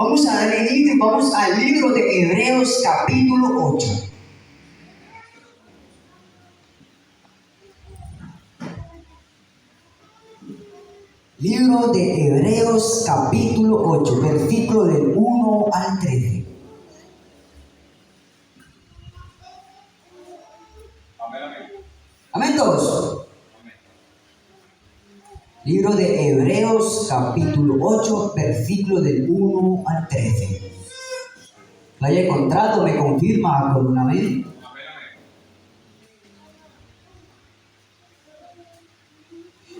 Vamos a darle inicio y vamos al libro de Hebreos capítulo 8. Libro de Hebreos capítulo 8, versículo del 1 al 13. Amén todos. Libro de Hebreos capítulo 8, versículo del 1 al 13. ¿Lo haya encontrado? ¿Me confirma con un amén?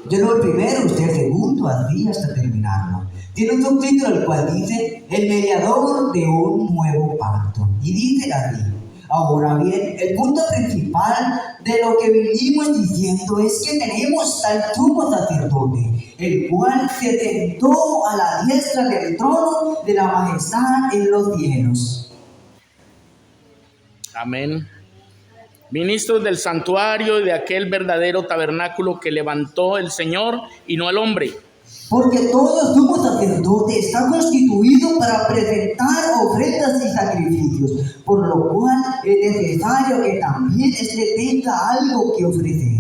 Yo leo el primero, usted el segundo, así hasta terminarlo. Tiene un subtítulo el cual dice: el mediador de un nuevo pacto. Y dice así: ahora bien, el punto principal de lo que venimos diciendo es que tenemos tal sumo sacerdote, el cual se sentó a la diestra del trono de la majestad en los cielos. Amén. Ministros del santuario y de aquel verdadero tabernáculo que levantó el Señor y no el hombre. Porque todo sumo sacerdote está constituido para presentar ofrendas y sacrificios, por lo cual es necesario que también éste tenga algo que ofrecer.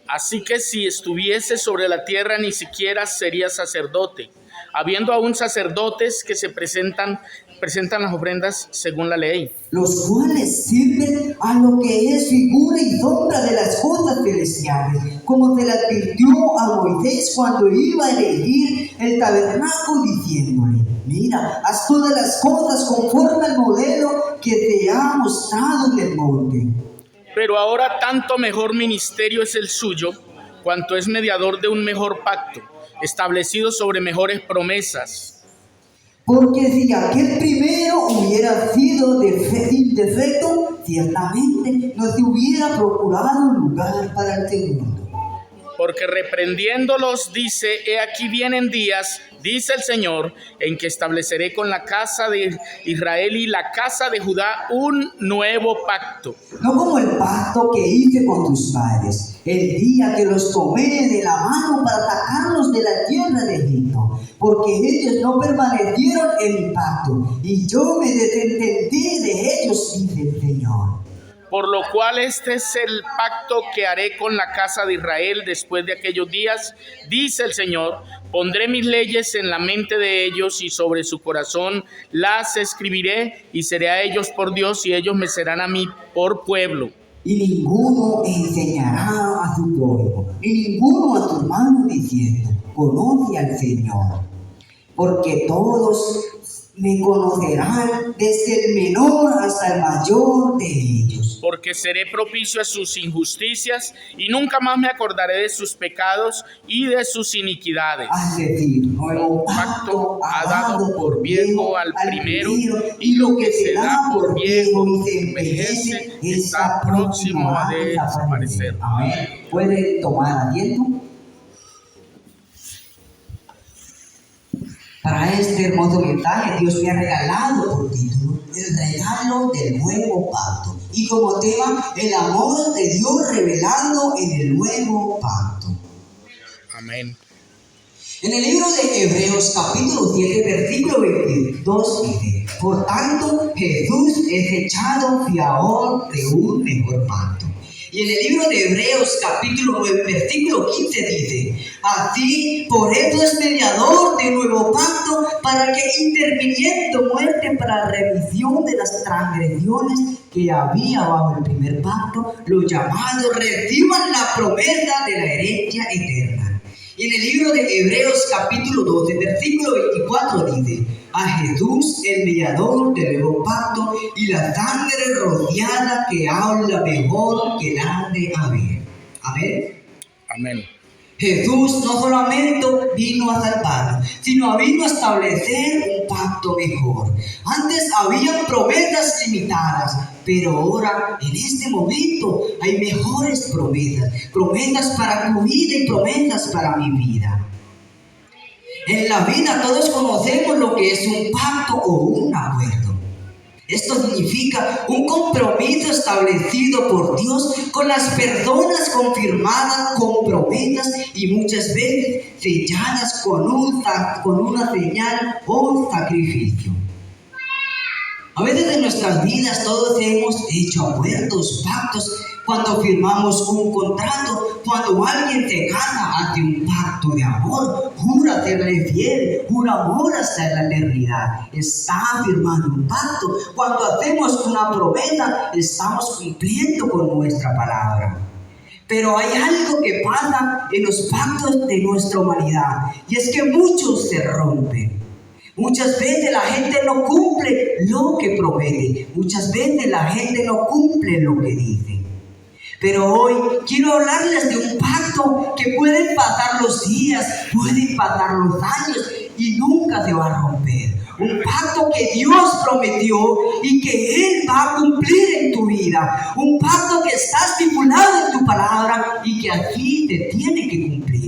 Así que si estuviese sobre la tierra ni siquiera sería sacerdote, habiendo aún sacerdotes que se presentan las ofrendas según la ley, Los cuales sirven a lo que es figura y sombra de las cosas celestiales, como se le advirtió a Moisés cuando iba a elegir el tabernáculo, diciéndole: mira, haz todas las cosas conforme al modelo que te ha mostrado en el monte. Pero ahora tanto mejor ministerio es el suyo, cuanto es mediador de un mejor pacto, establecido sobre mejores promesas. Porque si aquel primero hubiera sido sin defecto, ciertamente no se hubiera procurado un lugar para el segundo. Porque reprendiéndolos dice: he aquí vienen días, dice el Señor, en que estableceré con la casa de Israel y la casa de Judá un nuevo pacto. No como el pacto que hice con tus padres, el día que los tomé de la mano para sacarlos de la tierra de Egipto, porque ellos no permanecieron en mi pacto, y yo me desentendí de ellos, dice el Señor. Por lo cual este es el pacto que haré con la casa de Israel después de aquellos días, dice el Señor. Pondré mis leyes en la mente de ellos y sobre su corazón las escribiré, y seré a ellos por Dios y ellos me serán a mí por pueblo. Y ninguno enseñará a su prójimo, y ninguno a su hermano diciendo: conoce al Señor, porque todos me conocerán, desde el menor hasta el mayor de ellos. Porque seré propicio a sus injusticias y nunca más me acordaré de sus pecados y de sus iniquidades. Es decir, nuevo pacto ha dado por viejo al primero, y lo que se da por viejo y se envejece está próximo a desaparecer. Amén. ¿Puede tomar asiento? Para este hermoso mensaje, Dios me ha regalado por título: el regalo del nuevo pacto. Y como tema, el amor de Dios revelado en el nuevo pacto. Amén. En el libro de Hebreos capítulo 7, versículo 22 dice: por tanto, Jesús es echado fiador de un mejor pacto. Y en el libro de Hebreos capítulo 9, versículo 15 dice: así, por eso es mediador de nuevo pacto, para que interviniendo muerte para remisión de las transgresiones que había bajo el primer pacto, los llamados reciban la promesa de la herencia eterna. Y en el libro de Hebreos capítulo 12, versículo 24 dice: a Jesús, el mediador del nuevo pacto, y la sangre rociada que habla mejor que la de Abel. Amén. Amén. Jesús no solamente vino a salvar, sino vino a establecer un pacto mejor. Antes habían promesas limitadas, pero ahora, en este momento, hay mejores promesas. Promesas para tu vida y promesas para mi vida. En la vida todos conocemos lo que es un pacto o un acuerdo. Esto significa un compromiso establecido por Dios con las personas confirmadas con promesas y muchas veces selladas con una señal o sacrificio. A veces en nuestras vidas todos hemos hecho acuerdos, pactos, cuando firmamos un contrato, cuando alguien te gana, hace un pacto de amor, jura serle fiel, jura amor hasta la eternidad. Está firmando un pacto. Cuando hacemos una promesa, estamos cumpliendo con nuestra palabra. Pero hay algo que pasa en los pactos de nuestra humanidad, y es que muchos se rompen. Muchas veces la gente no cumple lo que promete. Muchas veces la gente no cumple lo que dice. Pero hoy quiero hablarles de un pacto que pueden pasar los días, pueden pasar los años y nunca se va a romper. Un pacto que Dios prometió y que Él va a cumplir en tu vida. Un pacto que está estipulado en tu palabra y que aquí te tiene que cumplir.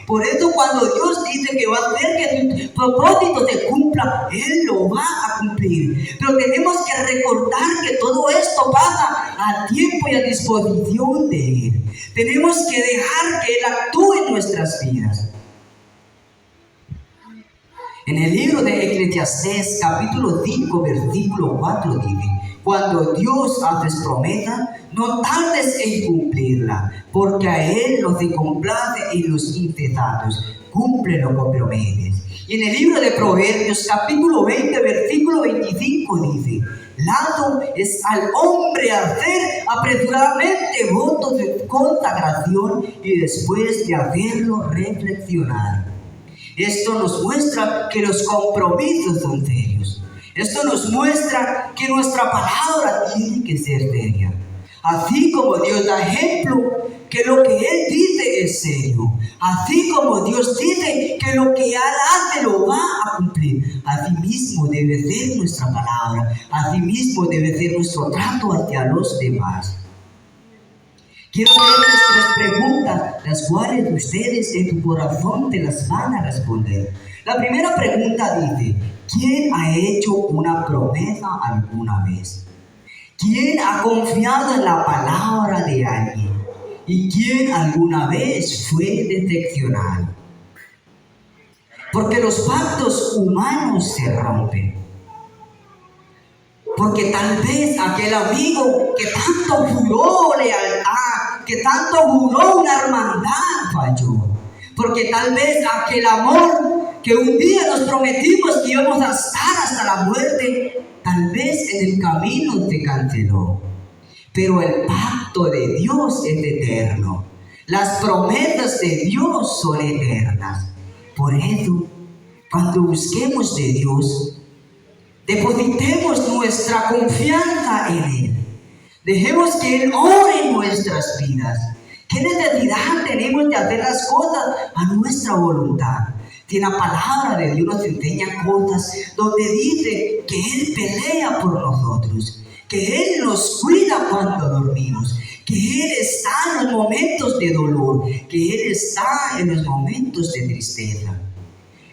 Por eso cuando Dios dice que va a hacer que tu propósito se cumpla, Él lo va a cumplir. Pero tenemos que recordar que todo esto pasa a tiempo y a disposición de Él. Tenemos que dejar que Él actúe en nuestras vidas. En el libro de Eclesiastés, capítulo 5, versículo 4 dice: cuando Dios hace promesa, no tardes en cumplirla, porque a Él no se complace en los insensatos. Cumple lo que prometes. Y en el libro de Proverbios, capítulo 20, versículo 25 dice: lazo es al hombre hacer apresuradamente votos de consagración y después de hacerlo reflexionar. Esto nos muestra que los compromisos son serios. Esto nos muestra que nuestra palabra tiene que ser seria. Así como Dios da ejemplo que lo que Él dice es serio. Así como Dios dice que lo que Él hace lo va a cumplir. Así mismo debe ser nuestra palabra. Así mismo debe ser nuestro trato hacia los demás. Quiero hacerles 3 preguntas, las cuales ustedes en tu corazón te las van a responder. La primera pregunta dice: ¿quién ha hecho una promesa alguna vez? ¿Quién ha confiado en la palabra de alguien? ¿Y quién alguna vez fue decepcionado? Porque los pactos humanos se rompen. Porque tal vez aquel amigo que tanto juró lealtad, que tanto juró una hermandad, falló. Porque tal vez aquel amor que un día nos prometimos que íbamos a estar hasta la muerte, tal vez en el camino se canceló. Pero el pacto de Dios es eterno. Las promesas de Dios son eternas. Por eso, cuando busquemos de Dios, depositemos nuestra confianza en Él. Dejemos que Él ore en nuestras vidas. ¿Qué necesidad tenemos de hacer las cosas a nuestra voluntad? Si la palabra de Dios nos enseña cosas donde dice que Él pelea por nosotros, que Él nos cuida cuando dormimos, que Él está en los momentos de dolor, que Él está en los momentos de tristeza.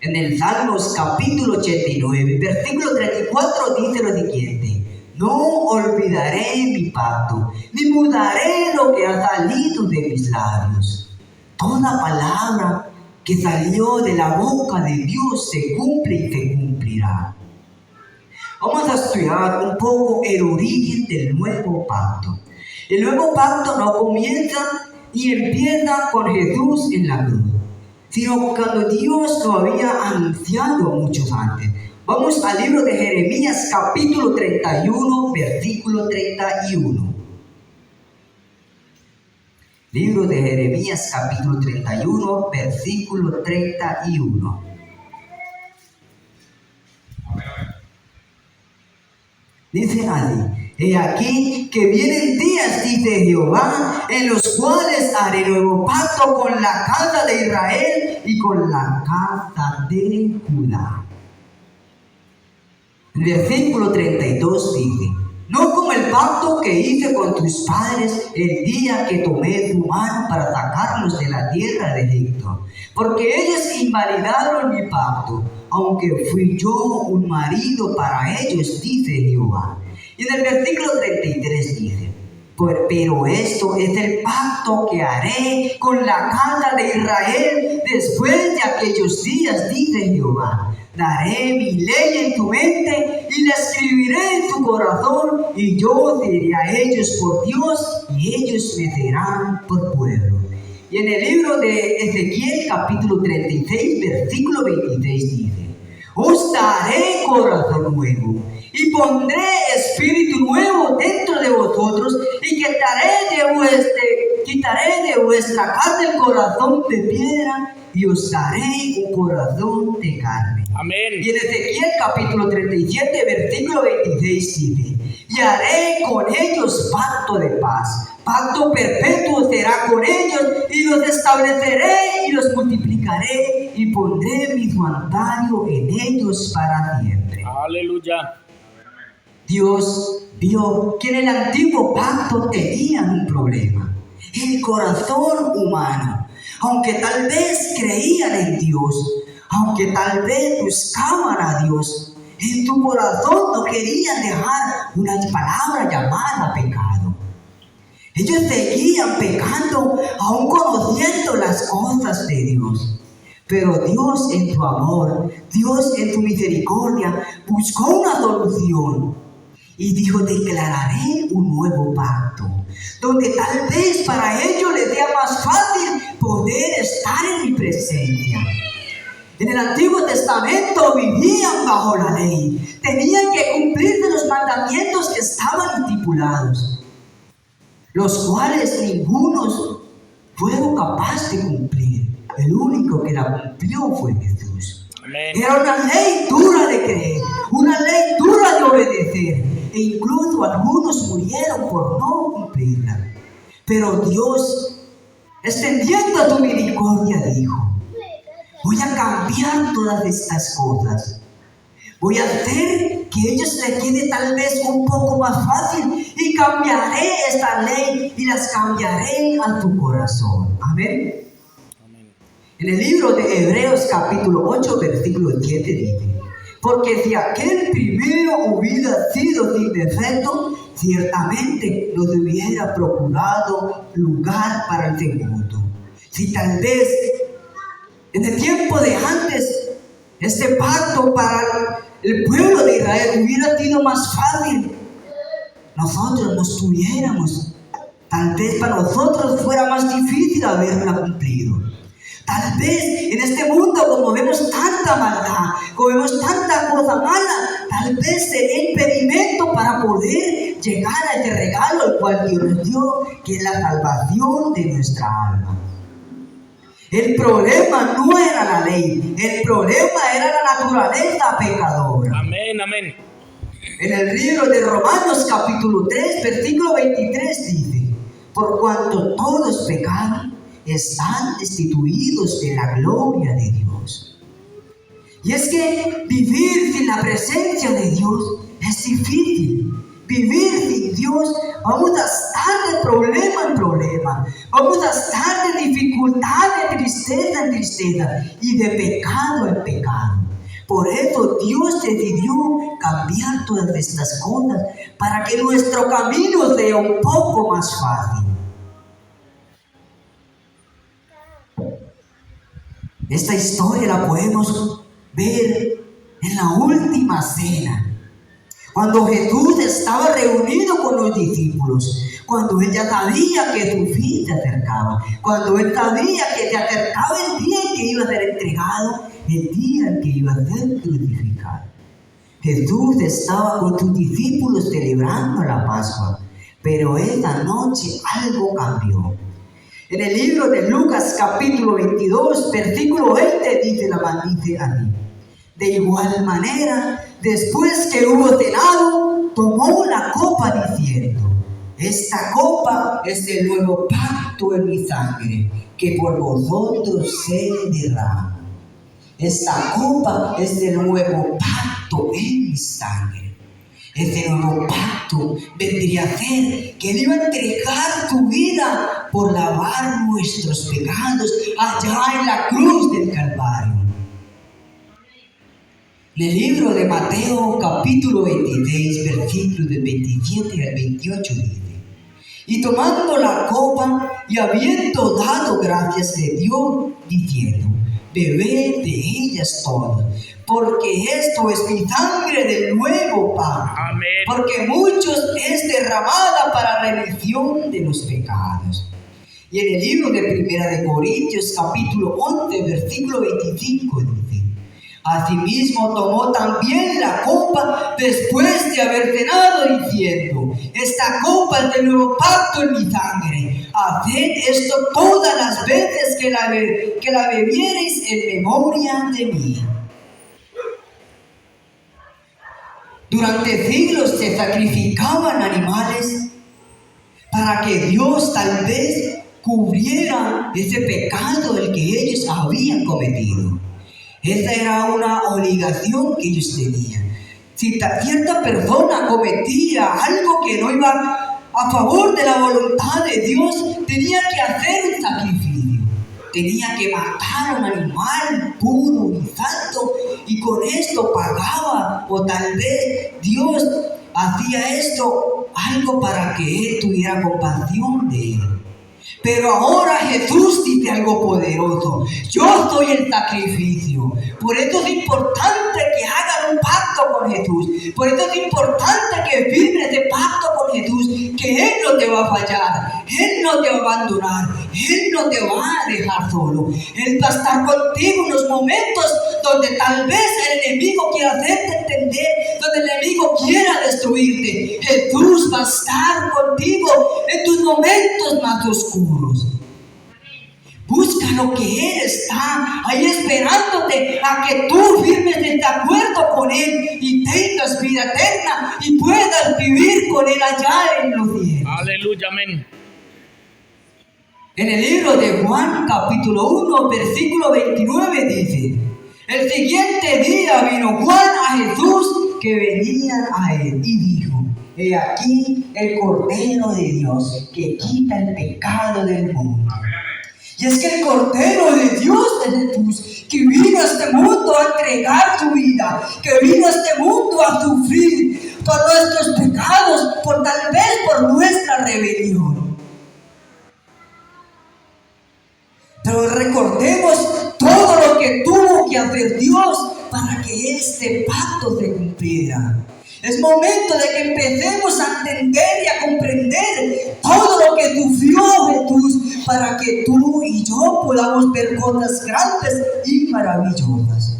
En el Salmos capítulo 89, versículo 34 dice lo siguiente: no olvidaré mi pacto, ni mudaré lo que ha salido de mis labios. Toda palabra que salió de la boca de Dios se cumple y se cumplirá. Vamos a estudiar un poco el origen del nuevo pacto. El nuevo pacto no comienza y empieza con Jesús en la cruz, sino cuando Dios lo había anunciado muchos antes. Vamos al libro de Jeremías capítulo 31, versículo 31. Libro de Jeremías capítulo 31, versículo 31. Dice así: he aquí que vienen días, dice Jehová, en los cuales haré nuevo pacto con la casa de Israel y con la casa de Judá. El versículo 32 dice: no como el pacto que hice con tus padres el día que tomé tu mano para sacarlos de la tierra de Egipto, porque ellos invalidaron mi pacto, aunque fui yo un marido para ellos, dice Jehová. Y en el versículo 33 dice, pero esto es el pacto que haré con la casa de Israel después de aquellos días, dice Jehová. Daré mi ley en tu mente y la escribiré en tu corazón, y yo seré a ellos por Dios y ellos me serán por pueblo. Y en el libro de Ezequiel capítulo 36 versículo 26 dice, os daré corazón nuevo y pondré espíritu nuevo dentro de vosotros y quitaré de vuestra carne el corazón de piedra y os daré un corazón de carne. Amén. Y en Ezequiel capítulo 37 versículo 26 dice, y haré con ellos pacto de paz, pacto perpetuo será con ellos, y los estableceré y los multiplicaré y pondré mi santuario en ellos para siempre. Aleluya. Dios vio que en el antiguo pacto tenían un problema, el corazón humano. Aunque tal vez creían en Dios, aunque tal vez buscaban a Dios, en tu corazón no querían dejar una palabra llamada pecado. Ellos seguían pecando, aún conociendo las cosas de Dios. Pero Dios en su amor, Dios en su misericordia, buscó una solución. Y dijo, declararé un nuevo pacto, donde tal vez para ellos les sea más fácil poder estar en mi presencia. En el Antiguo Testamento vivían bajo la ley, tenían que cumplirse los mandamientos que estaban estipulados, los cuales ninguno fueron capaces de cumplir. El único que la cumplió fue Jesús. Amén. Era una ley dura de creer, una ley dura de obedecer, e incluso algunos murieron por no cumplirla. Pero Dios, extendiendo su misericordia, dijo, voy a cambiar todas estas cosas. Voy a hacer que ellos les quede tal vez un poco más fácil y cambiaré esta ley y las cambiaré a tu corazón. Amén. En el libro de Hebreos capítulo 8 versículo 7 dice, porque si aquel primero hubiera sido sin defecto, ciertamente nos hubiera procurado lugar para el segundo. Si tal vez en el tiempo de antes, este pacto para el pueblo de Israel hubiera sido más fácil, nosotros no estuviéramos. Tal vez para nosotros fuera más difícil haberla cumplido. Tal vez en este mundo, como vemos tanta maldad, como vemos tanta cosa mala, tal vez sería impedimento para poder llegar a ese regalo al cual Dios nos dio, que es la salvación de nuestra alma. El problema no era la ley, el problema era la naturaleza pecadora. Amén, amén. En el libro de Romanos capítulo 3, versículo 23 dice, por cuanto todos pecaron, están destituidos de la gloria de Dios. Y es que vivir sin la presencia de Dios es difícil. Vivir sin Dios, vamos a estar de problema en problema, vamos a estar de dificultad, de tristeza en tristeza y de pecado en pecado. Por eso Dios decidió cambiar todas estas cosas para que nuestro camino sea un poco más fácil. Esta historia la podemos ver en la última cena, cuando Jesús estaba reunido con los discípulos, cuando Él ya sabía que su fin se acercaba, cuando Él sabía que se acercaba el día en que iba a ser entregado, el día en que iba a ser crucificado. Jesús estaba con sus discípulos celebrando la Pascua, pero esa noche algo cambió. En el libro de Lucas capítulo 22, versículo 20 dice así: de igual manera, después que hubo cenado, tomó la copa diciendo: esta copa es el nuevo pacto en mi sangre, que por vosotros se derrama. Esta copa es el nuevo pacto en mi sangre. Este nuevo pacto vendría a ser que Él iba a entregar su vida por lavar nuestros pecados allá en la cruz del Calvario. En el libro de Mateo capítulo 26, versículos del 27 al 28 dice: y tomando la copa y habiendo dado gracias, le dio diciendo: bebed de ellas todos, porque esto es mi sangre del nuevo pacto, Amén. porque muchos es derramada para remisión de los pecados. Y en el libro de Primera de Corintios capítulo 11 versículo 25 dice: asimismo tomó también la copa después de haber cenado, diciendo: esta copa es del nuevo pacto en mi sangre. Haced esto todas las veces que la bebiereis en memoria de mí. Durante siglos se sacrificaban animales para que Dios tal vez cubriera ese pecado del que ellos habían cometido. Esa era una obligación que ellos tenían. Si cierta persona cometía algo que no iba a favor de la voluntad de Dios, tenía que hacer un sacrificio. Tenía que matar a un animal puro y santo, y con esto pagaba, o tal vez Dios hacía esto algo para que él tuviera compasión de él. Pero ahora Jesús dice algo poderoso: yo soy el sacrificio. Por eso es importante que hagan un pacto con Jesús. Por eso es importante que firmes ese pacto con Jesús, que Él no te va a fallar, Él no te va a abandonar, Él no te va a dejar solo. Él va a estar contigo en los momentos donde tal vez el enemigo quiera hacerte entender, donde el enemigo quiera destruirte. Jesús va a estar contigo en tus momentos más oscuros. Busca lo que Él está ahí esperándote a que tú firmes de acuerdo con Él y tengas vida eterna y puedas vivir con Él allá en los cielos. Aleluya, amén. En el libro de Juan capítulo 1 versículo 29 dice: el siguiente día vino Juan a Jesús que venía a él y dijo: he aquí el Cordero de Dios que quita el pecado del mundo. Y es que el Cordero de Dios es Jesús, que vino a este mundo a entregar su vida, que vino a este mundo a sufrir por nuestros pecados, por tal vez por nuestra rebelión. Pero recordemos todo lo que tuvo que hacer Dios para que este pacto se cumpliera. Es momento de que empecemos a entender y a comprender todo lo que sufrió Jesús para que tú y yo podamos ver cosas grandes y maravillosas.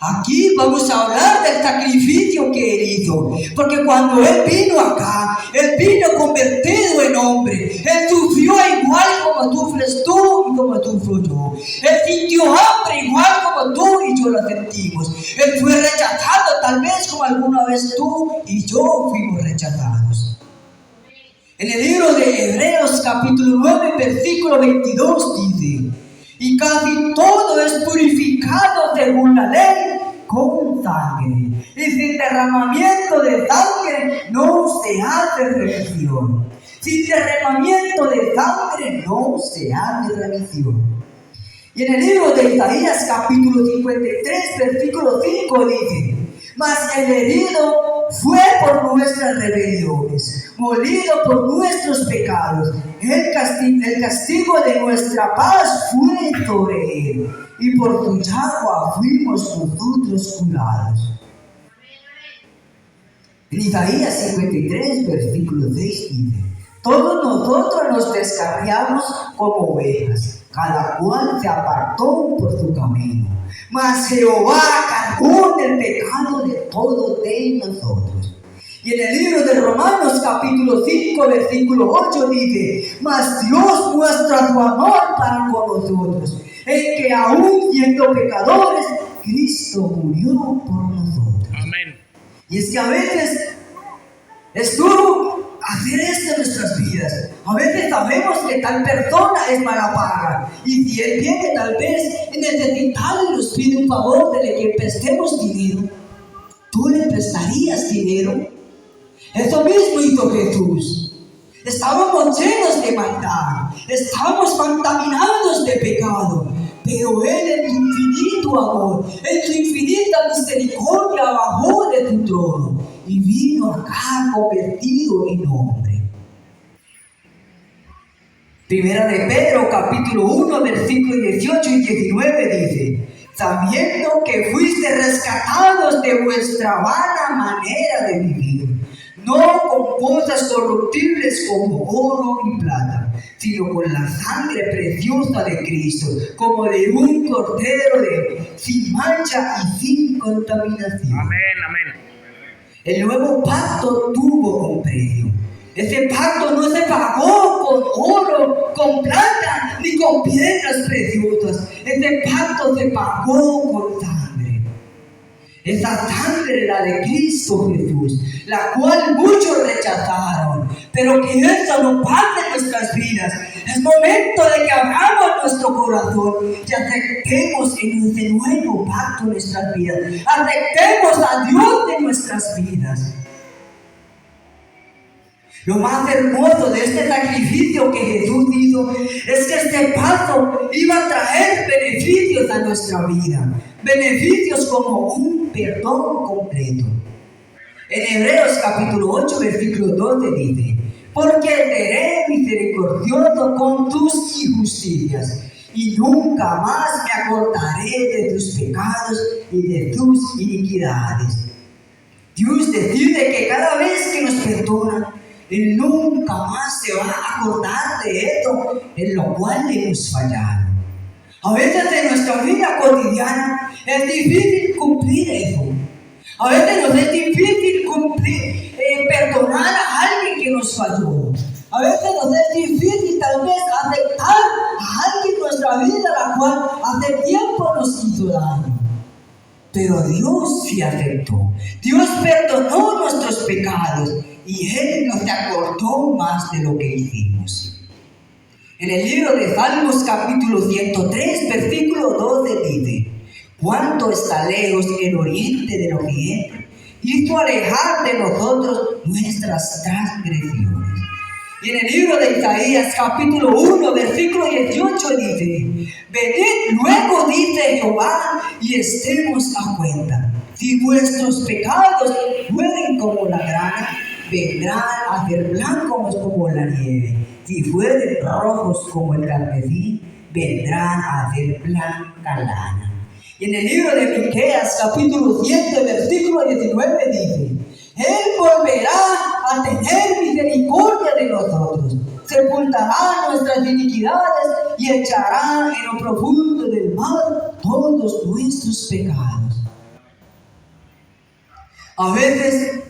Aquí vamos a hablar del sacrificio que Él hizo, porque cuando Él vino acá, Él vino convertido en hombre. Él sufrió igual como sufres tú y como sufro yo. Él sintió hambre igual como tú y yo la sentimos. Él fue rechazado tal vez como alguna vez tú y yo fuimos rechazados. En el libro de Hebreos capítulo 9 versículo 22 dice: y casi todo es purificado según la ley con sangre, y sin derramamiento de sangre no se hace remisión. Sin derramamiento de sangre no se hace remisión. Y en el libro de Isaías capítulo 53 versículo 5 dice: mas el herido fue por nuestras rebeliones, molido por nuestros pecados. El castigo de nuestra paz fue sobre él, y por su llaga fuimos nosotros curados. En Isaías 53, versículo 6 dice: todos nosotros nos descarriamos como ovejas, cada cual se apartó por su camino, mas Jehová cargó el pecado de todos de nosotros. Y en el libro de Romanos capítulo 5 versículo 8 dice: mas Dios muestra su amor para con nosotros, en que aún siendo pecadores, Cristo murió por nosotros. Amén. Y es que a veces es duro hacer esto en nuestras vidas. A veces sabemos que tal persona es mala paga, y si él viene tal vez necesitado y nos pide un favor de que prestemos dinero, ¿tú le prestarías dinero? Eso mismo hizo Jesús. Estábamos llenos de maldad, estábamos contaminados de pecado, pero Él en tu infinito amor, en tu infinita misericordia bajó de tu trono y vino acá convertido en hombre. Primera de Pedro, capítulo 1, versículos 18 y 19 dice: sabiendo que fuiste rescatados de vuestra vana manera de vivir, no con cosas corruptibles como oro y plata, sino con la sangre preciosa de Cristo, como de un cordero sin mancha y sin contaminación. Amén, amén. El nuevo pacto tuvo un precio. Ese pacto no se pagó con oro, con plata, ni con piedras preciosas. Ese pacto se pagó con sangre. Esa sangre, la de Cristo Jesús, la cual muchos rechazaron, pero que eso no parte en nuestras vidas. Es momento de que abramos nuestro corazón y aceptemos en ese nuevo pacto nuestras vidas. Aceptemos a Dios de nuestras vidas. Lo más hermoso de este sacrificio que Jesús hizo es que este pacto iba a traer beneficios a nuestra vida. Beneficios como un perdón completo. En Hebreos capítulo 8, versículo 12 dice: porque seré misericordioso con tus injusticias y nunca más me acordaré de tus pecados y de tus iniquidades. Dios decide que cada vez que nos perdona, Él nunca más se va a acordar de esto en lo cual le hemos fallado. A veces en nuestra vida cotidiana es difícil cumplir eso. A veces nos es difícil perdonar a alguien que nos falló. A veces nos es difícil tal vez aceptar a alguien en nuestra vida la cual hace tiempo nos hizo daño. Pero Dios sí aceptó. Dios perdonó nuestros pecados y Él no se acordó más de lo que hicimos. En el libro de Salmos capítulo 103, versículo 12 dice: cuánto está lejos el oriente del oriente, hizo alejar de nosotros nuestras transgresiones. Y en el libro de Isaías capítulo 1, versículo 18 dice: venid luego, dice Jehová, y estemos a cuenta. Si vuestros pecados fueren como la grana, vendrán a ser blancos como la nieve. Si fueren rojos como el carmesí, vendrán a ser blanca lana. Y en el libro de Miqueas, capítulo 7, versículo 19 dice: Él volverá a tener misericordia de nosotros, sepultará nuestras iniquidades y echará en lo profundo del mar todos nuestros pecados. A veces,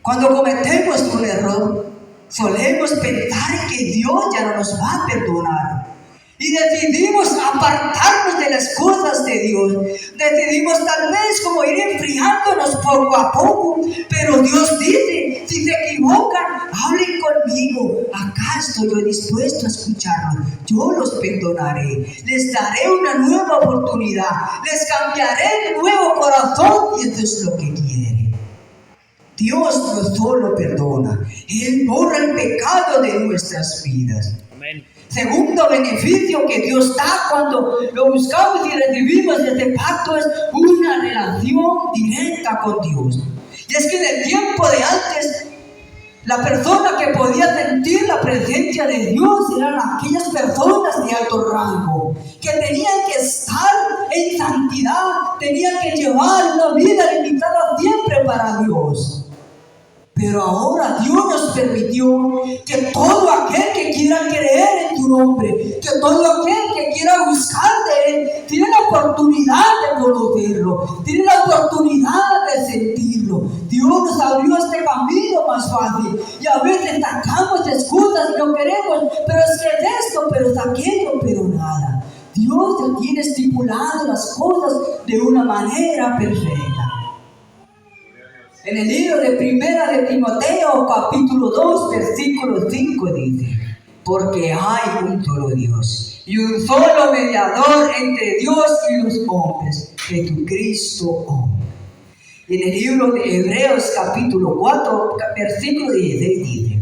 cuando cometemos un error, solemos pensar que Dios ya no nos va a perdonar. Y decidimos apartarnos de las cosas de Dios. Decidimos tal vez como ir enfriándonos poco a poco. Pero Dios dice: si se equivocan, hablen conmigo. Acá estoy yo dispuesto a escucharlos. Yo los perdonaré. Les daré una nueva oportunidad. Les cambiaré de nuevo corazón. Y eso es lo que quiere. Dios no solo perdona, Él borra el pecado de nuestras vidas. Amén. Segundo beneficio que Dios da cuando lo buscamos y recibimos este pacto es una relación directa con Dios. Y es que en el tiempo de antes, la persona que podía sentir la presencia de Dios eran aquellas personas de alto rango, que tenían que estar en santidad, tenían que llevar una vida limitada siempre para Dios. Pero ahora Dios nos permitió que todo aquel que quiera creer en tu nombre, que todo aquel que quiera buscar de Él, tiene la oportunidad de conocerlo, tiene la oportunidad de sentirlo. Dios nos abrió este camino más fácil y a veces sacamos excusas y no queremos, pero es que es esto, pero es aquello, pero nada. Dios ya tiene estipulado las cosas de una manera perfecta. En el libro de Primera de Timoteo, capítulo 2, versículo 5 dice: porque hay un solo Dios y un solo mediador entre Dios y los hombres, Jesucristo hombre. Y en el libro de Hebreos, capítulo 4, versículo 16 dice: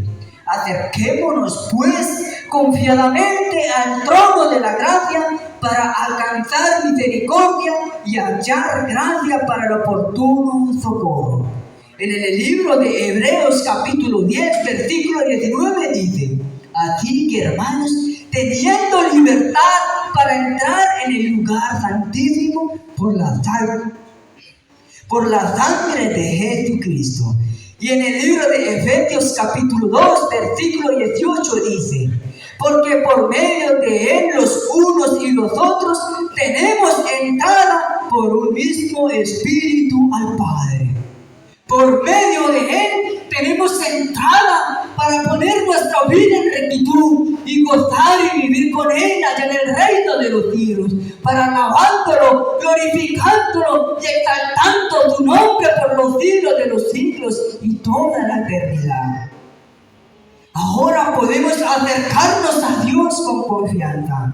acerquémonos pues confiadamente al trono de la gracia para alcanzar misericordia y hallar gracia para el oportuno socorro. En el libro de Hebreos capítulo 10, versículo 19 dice: así que, hermanos, teniendo libertad para entrar en el lugar santísimo por la sangre de Jesucristo. Y en el libro de Efesios capítulo 2, versículo 18 dice: porque por medio de Él los unos y los otros tenemos entrada por un mismo Espíritu al Padre. Por medio de Él tenemos entrada para poner nuestra vida en rectitud y gozar y vivir con Él allá en el reino de los cielos, para alabándolo, glorificándolo y exaltando su nombre por los siglos de los siglos y toda la eternidad. Ahora podemos acercarnos a Dios con confianza.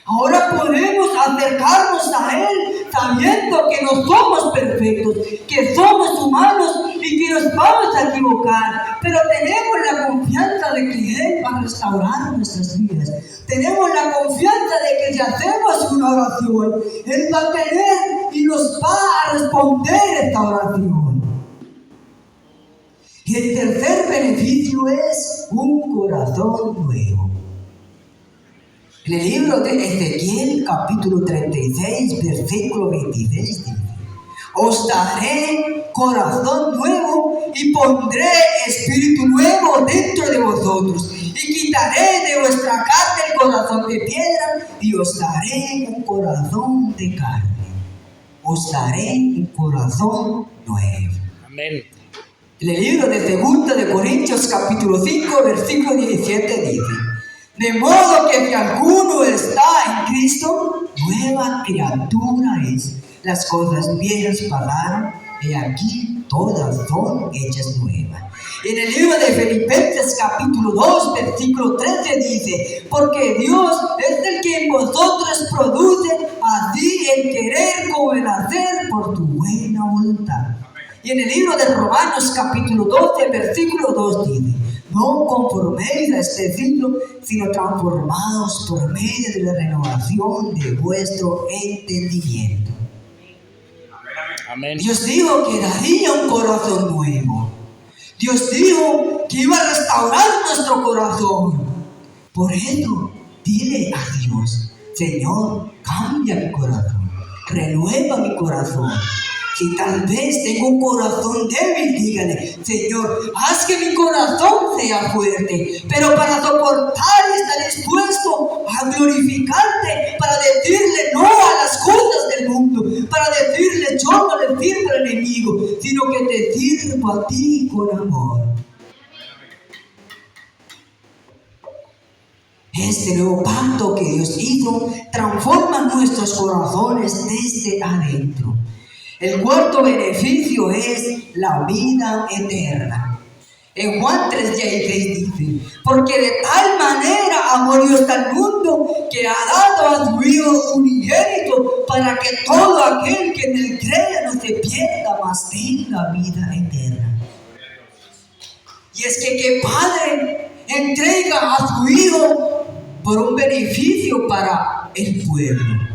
Ahora podemos acercarnos a Él sabiendo que no somos perfectos, que somos humanos y que nos vamos a equivocar, pero tenemos la confianza de que Él va a restaurar nuestras vidas. Tenemos la confianza de que si hacemos una oración, Él va a tener y nos va a responder esta oración. Y el tercer beneficio es un corazón nuevo. En el libro de Ezequiel, capítulo 36, versículo 26 dice: os daré corazón nuevo y pondré espíritu nuevo dentro de vosotros, y quitaré de vuestra carne el corazón de piedra y os daré un corazón de carne. Os daré un corazón nuevo. Amén. En el libro de 2 de Corintios, capítulo 5, versículo 17 dice: de modo que si alguno está en Cristo, nueva criatura es. Las cosas viejas pasaron, y aquí todas son hechas nuevas. En el libro de Filipenses capítulo 2, versículo 13 dice: porque Dios es el que en vosotros produce así el querer como el hacer por tu buena voluntad. Y en el libro de Romanos capítulo 12, versículo 2 dice: no conforméis a este siglo, sino transformados por medio de la renovación de vuestro entendimiento. Amén. Dios dijo que daría un corazón nuevo. Dios dijo que iba a restaurar nuestro corazón. Por eso, dile a Dios: Señor, cambia mi corazón, renueva mi corazón. Si tal vez tengo un corazón débil, dígale: Señor, haz que mi corazón sea fuerte, pero para soportar y estar dispuesto a glorificarte, para decirle no a las cosas del mundo, para decirle yo no le sirvo al enemigo, sino que te sirvo a ti con amor. Este nuevo pacto que Dios hizo transforma nuestros corazones desde adentro. El cuarto beneficio es la vida eterna. En Juan 3:16 dice: porque de tal manera amó Dios al mundo que ha dado a su Hijo unigénito, para que todo aquel que en él crea no se pierda, mas tenga vida eterna. Y es que ¿qué padre entrega a su Hijo por un beneficio para el pueblo?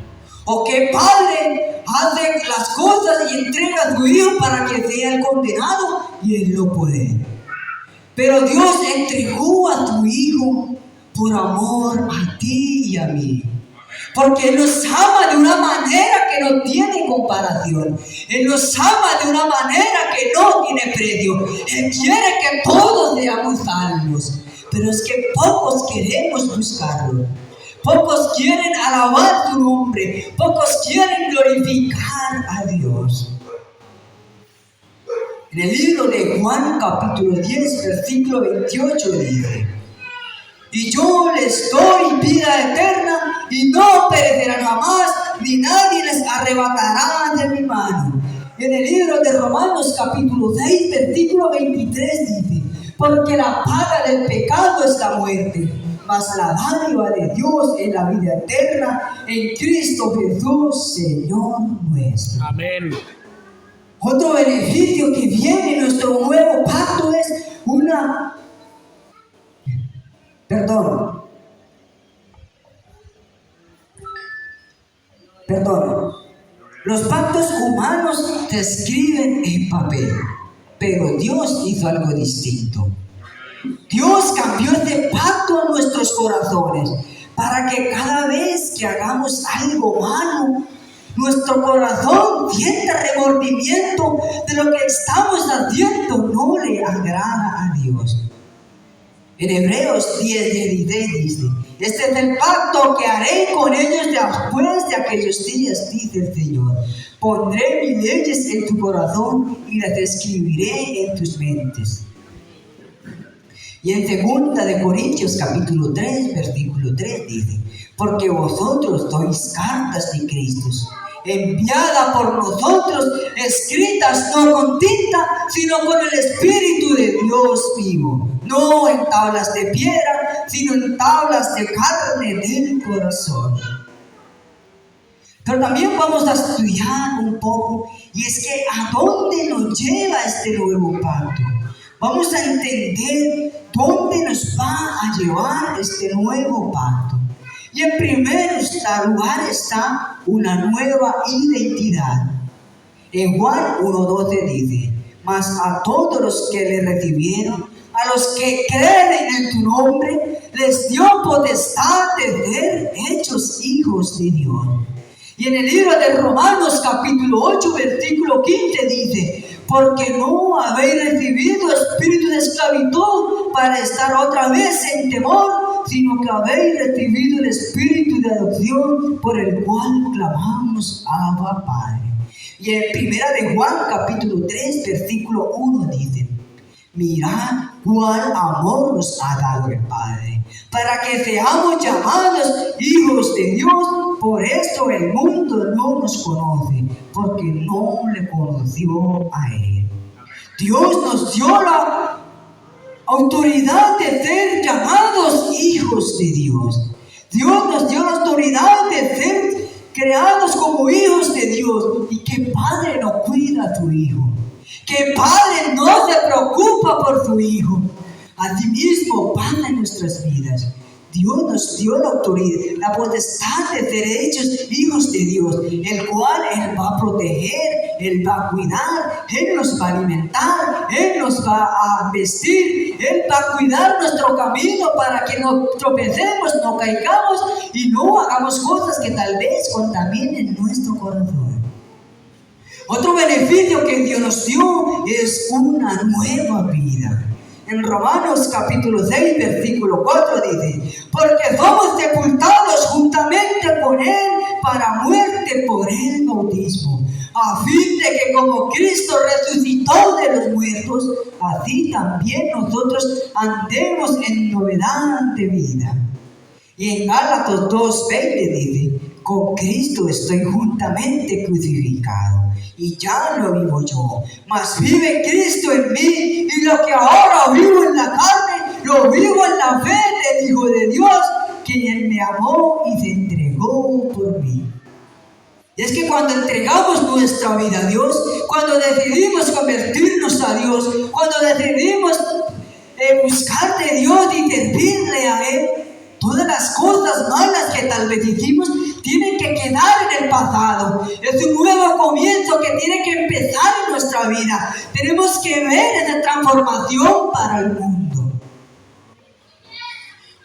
¿O qué padre hace las cosas y entrega a su Hijo para que sea el condenado y él no puede? Pero Dios entregó a su Hijo por amor a ti y a mí. Porque Él nos ama de una manera que no tiene comparación. Él nos ama de una manera que no tiene precio. Él quiere que todos seamos salvos. Pero es que pocos queremos buscarlo. Pocos quieren alabar su nombre. Pocos quieren glorificar a Dios. En el libro de Juan capítulo 10, versículo 28 dice: y yo les doy vida eterna y no perecerán jamás, ni nadie les arrebatará de mi mano. En el libro de Romanos capítulo 6, versículo 23 dice: porque la paga del pecado es la muerte, mas la dádiva de Dios es la vida eterna en Cristo Jesús, Señor nuestro. Amén. Otro beneficio que viene en nuestro nuevo pacto es Perdón, los pactos humanos se escriben en papel, pero Dios hizo algo distinto. Dios cambió este pacto en nuestros corazones para que cada vez que hagamos algo malo, nuestro corazón sienta remordimiento de lo que estamos haciendo no le agrada a Dios. En Hebreos 10:16 dice: este es el pacto que haré con ellos después de aquellos días, dice el Señor. Pondré mis leyes en tu corazón y las escribiré en tus mentes. Y en 2 Corintios capítulo 3, versículo 3 dice: porque vosotros sois cartas de Cristo, enviada por nosotros, escritas no con tinta, sino con el Espíritu de Dios vivo, no en tablas de piedra, sino en tablas de carne del corazón. Pero también vamos a estudiar un poco, y es que ¿a dónde nos lleva este nuevo pacto? Vamos a entender dónde nos va a llevar este nuevo pacto. Y en primer lugar está una nueva identidad. En Juan 1:12 dice: mas a todos los que le recibieron, a los que creen en tu nombre, les dio potestad de ser hechos hijos de Dios. Y en el libro de Romanos capítulo 8 versículo 15 dice: porque no habéis recibido espíritu de esclavitud para estar otra vez en temor, sino que habéis recibido el espíritu de adopción por el cual clamamos Abba Padre. Y en primera de Juan capítulo 3 versículo 1 dice: mirad cuál amor nos ha dado el Padre, para que seamos llamados hijos de Dios. Por esto el mundo no nos conoce, porque no le conoció a Él. Dios nos dio la autoridad de ser llamados hijos de Dios. Dios nos dio la autoridad de ser creados como hijos de Dios. ¿Y qué padre no cuida a su hijo? ¿Qué padre no se preocupa por su hijo? Asimismo pasa en nuestras vidas. Dios nos dio la autoridad, la potestad de ser hechos hijos de Dios, el cual Él va a proteger, Él va a cuidar, Él nos va a alimentar, Él nos va a vestir, Él va a cuidar nuestro camino para que no tropecemos, no caigamos y no hagamos cosas que tal vez contaminen nuestro corazón. Otro beneficio que Dios nos dio es una nueva vida. En Romanos capítulo 6 versículo 4 dice: porque somos sepultados juntamente con Él para muerte por el bautismo, a fin de que como Cristo resucitó de los muertos, así también nosotros andemos en novedad de vida. Y en Gálatas 2:20 dice: con Cristo estoy juntamente crucificado, y ya no vivo yo, mas vive Cristo en mí, y lo que ahora vivo en la carne, lo vivo en la fe del Hijo de Dios, quien me amó y se entregó por mí. Y es que cuando entregamos nuestra vida a Dios, cuando decidimos convertirnos a Dios, cuando decidimos buscar de Dios y servirle a Él, todas las cosas malas que tal vez hicimos tienen que quedar en el pasado. Es un nuevo comienzo que tiene que empezar en nuestra vida. Tenemos que ver esa transformación para el mundo.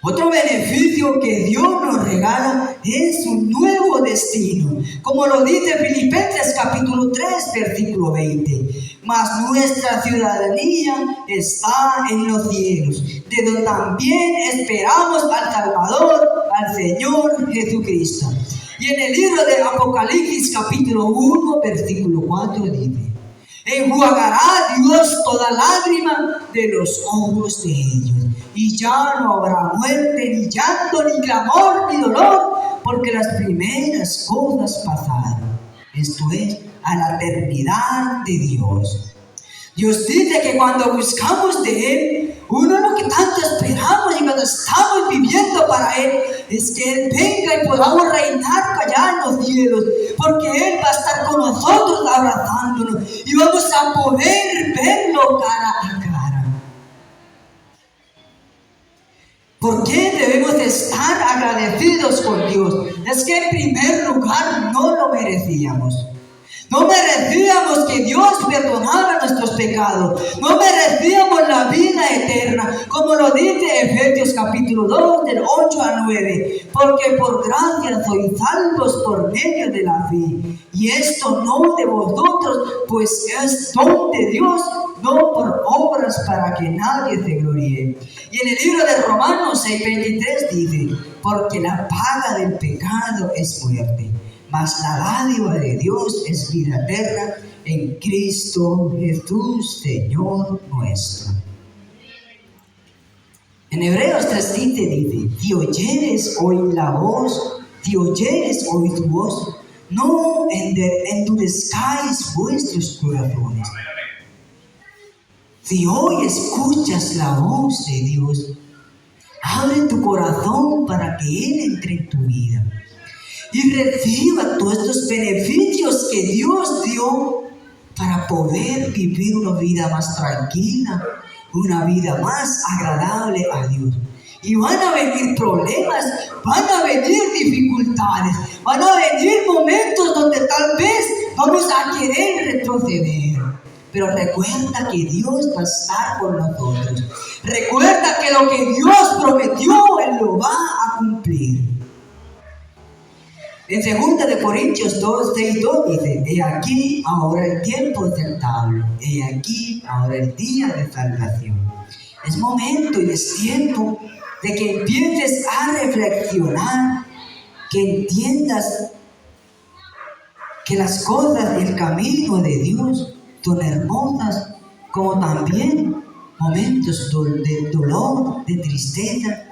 Otro beneficio que Dios nos regala es un nuevo destino. Como lo dice Filipenses capítulo 3 versículo 20. Mas nuestra ciudadanía está en los cielos, de donde también esperamos al Salvador, al Señor Jesucristo. Y en el libro de Apocalipsis capítulo 1 versículo 4 dice: enjuagará Dios toda lágrima de los ojos de ellos, y ya no habrá muerte, ni llanto, ni clamor, ni dolor, porque las primeras cosas pasaron. Esto es, a la eternidad de Dios. Dios dice que cuando buscamos de Él, uno lo que tanto esperamos y cuando estamos viviendo para Él, es que Él venga y podamos reinar allá en los cielos, porque Él va a estar con nosotros abrazándonos y vamos a poder verlo cara a cara. ¿Por qué debemos estar agradecidos con Dios? Es que en primer lugar no lo merecíamos. No merecíamos que Dios perdonara nuestros pecados. No merecíamos la vida eterna, como lo dice Efesios capítulo 2, del 8 al 9. Porque por gracia sois salvos por medio de la fe. Y esto no de vosotros, pues es don de Dios, no por obras para que nadie se gloríe. Y en el libro de Romanos 6:23 dice: porque la paga del pecado es muerte, mas la dádiva de Dios es vida eterna en Cristo Jesús, Señor nuestro. En Hebreos 3:15 dice: si oyeres hoy la voz, si oyeres hoy tu voz, no endurezcáis vuestros corazones. Si hoy escuchas la voz de Dios, abre tu corazón para que Él entre en tu vida y reciba todos estos beneficios que Dios dio para poder vivir una vida más tranquila, una vida más agradable a Dios. Y van a venir problemas, van a venir dificultades, van a venir momentos donde tal vez vamos a querer retroceder. Pero recuerda que Dios va a estar con nosotros. Recuerda que lo que Dios prometió, Él lo va a cumplir. En 2 de Corintios 2:6-2 dice: he aquí ahora el tiempo aceptable, he aquí ahora el día de salvación. Es momento y es tiempo de que empieces a reflexionar, que entiendas que las cosas y el camino de Dios son hermosas, como también momentos de dolor, de tristeza.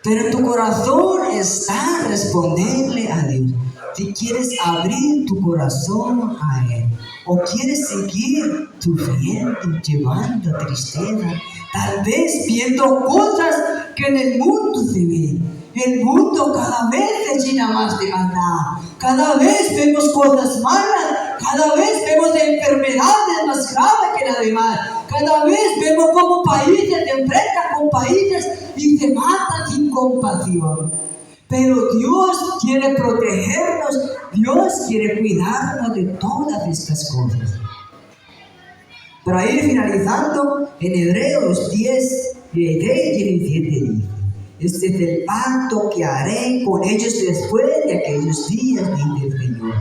Pero en tu corazón está responderle a Dios. Si quieres abrir tu corazón a Él, o quieres seguir sufriendo, llevando tristeza, tal vez viendo cosas que en el mundo se ven. El mundo cada vez se llena más de maldad. Cada vez vemos cosas malas. Cada vez vemos enfermedades más graves que las demás. Cada vez vemos cómo países se enfrentan con países y se matan sin compasión. Pero Dios quiere protegernos. Dios quiere cuidarnos de todas estas cosas. Para ir finalizando, en Hebreos 10:16 y 17 dice: este es el pacto que haré con ellos después de aquellos días, dice el Señor.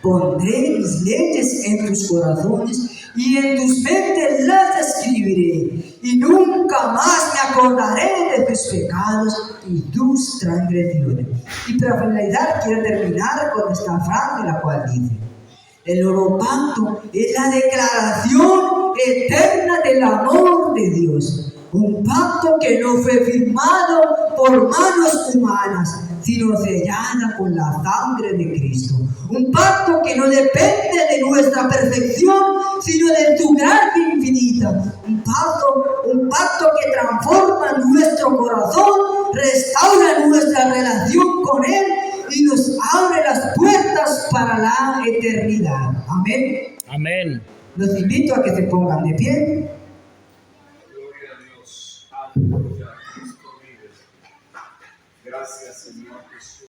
Pondré mis leyes en tus corazones y en tus mentes las escribiré, y nunca más me acordaré de tus pecados y tus transgresiones. Y para finalizar, quiero terminar con esta frase, la cual dice: el nuevo pacto es la declaración eterna del amor de Dios. Un pacto que no fue firmado por manos humanas, sino sellada con la sangre de Cristo. Un pacto que no depende de nuestra perfección, sino de su gracia infinita. Un pacto que transforma nuestro corazón, restaura nuestra relación con Él y nos abre las puertas para la eternidad. Amén. Amén. Los invito a que se pongan de pie. Gloria a Dios. Aleluya. Cristo vive. Gracias, Señor Jesús.